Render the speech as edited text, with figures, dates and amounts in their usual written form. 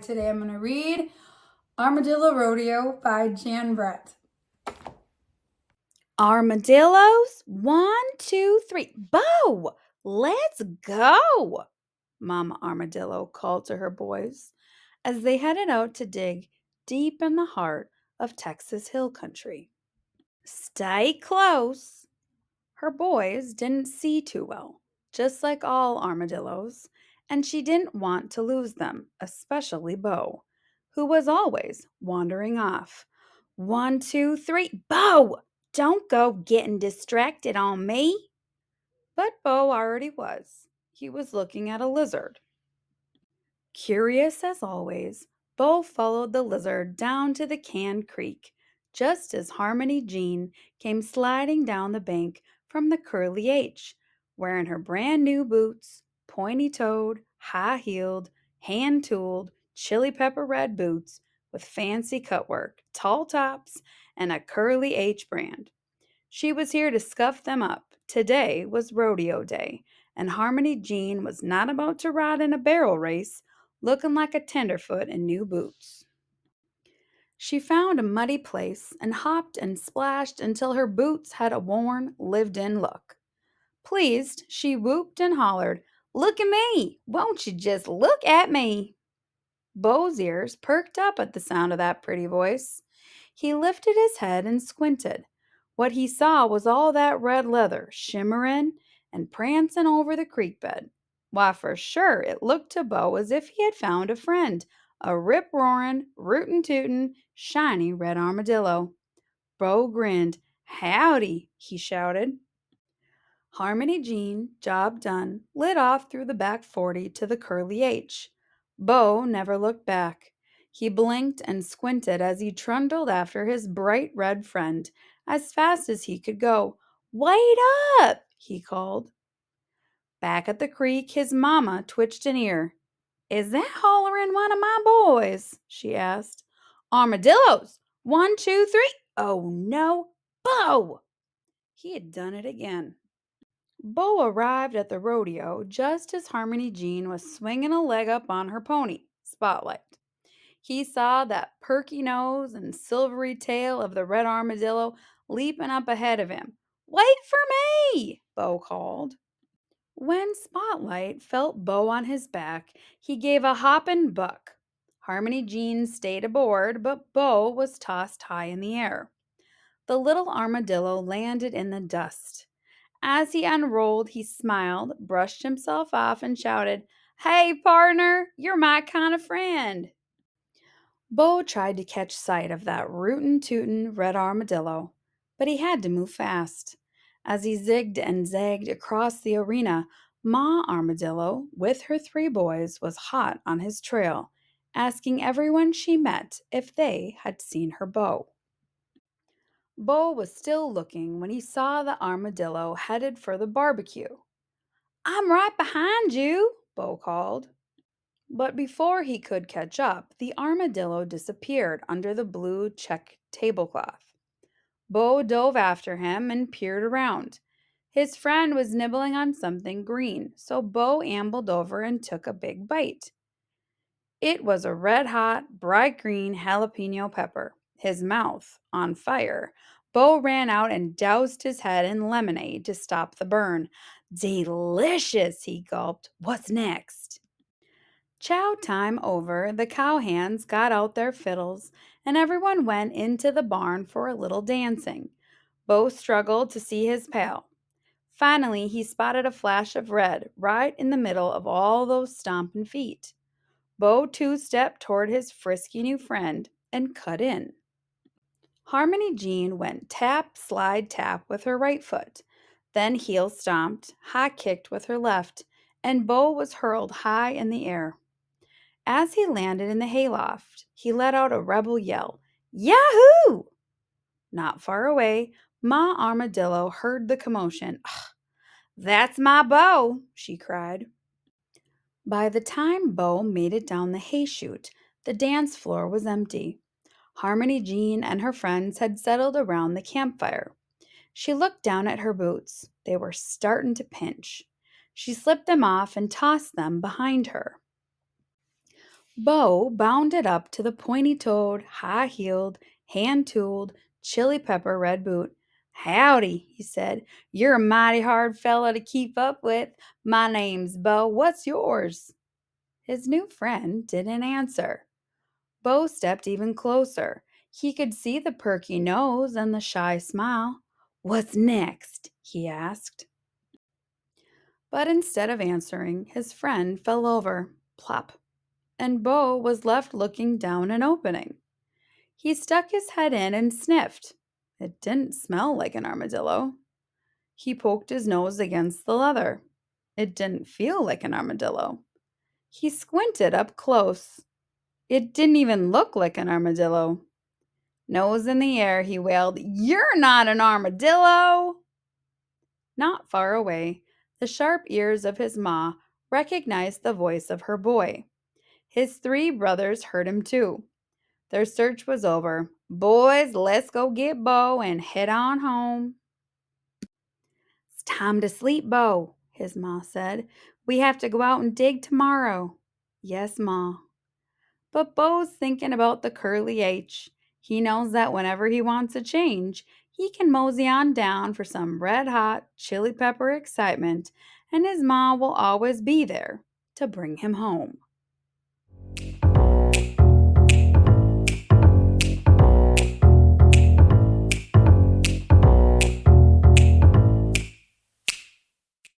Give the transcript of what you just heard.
Today I'm going to read Armadillo Rodeo by Jan Brett. Armadillos, 1, 2, 3. Bo, let's go, Mama Armadillo called to her boys as they headed out to dig deep in the heart of Texas Hill Country. Stay close. Her boys didn't see too well, just like all armadillos, and she didn't want to lose them, especially Bo, who was always wandering off. 1, 2, 3, Bo! Don't go getting distracted on me. But Bo already was. He was looking at a lizard. Curious as always, Bo followed the lizard down to the canned creek, just as Harmony Jean came sliding down the bank from the Curly H, wearing her brand new boots, pointy-toed, high-heeled, hand-tooled, chili pepper red boots with fancy cutwork, tall tops, and a Curly H brand. She was here to scuff them up. Today was rodeo day, and Harmony Jean was not about to ride in a barrel race looking like a tenderfoot in new boots. She found a muddy place and hopped and splashed until her boots had a worn, lived in look. Pleased, she whooped and hollered, "Look at me! Won't you just look at me?" Bo's ears perked up at the sound of that pretty voice. He lifted his head and squinted. What he saw was all that red leather shimmering and prancing over the creek bed. Why, for sure, it looked to Bo as if he had found a friend, a rip-roaring, rootin'-tootin', shiny red armadillo. Bo grinned. "Howdy," he shouted. Harmony Jean, job done, lit off through the back 40 to the Curly H. Bo never looked back. He blinked and squinted as he trundled after his bright red friend as fast as he could go. "Wait up!" he called. Back at the creek, his mama twitched an ear. "Is that hollering one of my boys?" she asked. "Armadillos! 1, 2, 3! Oh no, Bo!" He had done it again. Bo arrived at the rodeo just as Harmony Jean was swinging a leg up on her pony, Spotlight. He saw that perky nose and silvery tail of the red armadillo leaping up ahead of him. "Wait for me!" Bo called. When Spotlight felt Bo on his back, he gave a hop and buck. Harmony Jean stayed aboard, but Bo was tossed high in the air. The little armadillo landed in the dust. As he unrolled, he smiled, brushed himself off, and shouted, "Hey, partner, you're my kind of friend." Bo tried to catch sight of that rootin' tootin' red armadillo, but he had to move fast. As he zigged and zagged across the arena, Ma Armadillo, with her 3 boys, was hot on his trail, asking everyone she met if they had seen her Bo. Bo was still looking when he saw the armadillo headed for the barbecue. "I'm right behind you," Bo called. But before he could catch up, the armadillo disappeared under the blue check tablecloth. Bo dove after him and peered around. His friend was nibbling on something green, so Bo ambled over and took a big bite. It was a red-hot, bright green jalapeno pepper. His mouth on fire, Bo ran out and doused his head in lemonade to stop the burn. "Delicious," he gulped. "What's next?" Chow time over, the cowhands got out their fiddles, and everyone went into the barn for a little dancing. Bo struggled to see his pal. Finally, he spotted a flash of red right in the middle of all those stomping feet. Bo two-stepped toward his frisky new friend and cut in. Harmony Jean went tap, slide, tap with her right foot, then heel stomped, high kicked with her left, and Bo was hurled high in the air. As he landed in the hayloft, he let out a rebel yell, "Yahoo!" Not far away, Ma Armadillo heard the commotion. "Ugh, that's my Bo!" she cried. By the time Bo made it down the hay chute, the dance floor was empty. Harmony Jean and her friends had settled around the campfire. She looked down at her boots. They were starting to pinch. She slipped them off and tossed them behind her. Bo bounded up to the pointy-toed, high-heeled, hand-tooled, chili pepper red boot. "Howdy," he said. "You're a mighty hard fellow to keep up with. My name's Bo. What's yours?" His new friend didn't answer. Bo stepped even closer. He could see the perky nose and the shy smile. "What's next?" he asked. But instead of answering, his friend fell over, plop, and Bo was left looking down an opening. He stuck his head in and sniffed. It didn't smell like an armadillo. He poked his nose against the leather. It didn't feel like an armadillo. He squinted up close. It didn't even look like an armadillo. Nose in the air, he wailed, "You're not an armadillo!" Not far away, the sharp ears of his ma recognized the voice of her boy. His three brothers heard him too. Their search was over. "Boys, let's go get Bo and head on home." "It's time to sleep, Bo," his ma said. "We have to go out and dig tomorrow." "Yes, ma." But Bo's thinking about the curly H. He knows that whenever he wants a change, he can mosey on down for some red hot chili pepper excitement, and his ma will always be there to bring him home.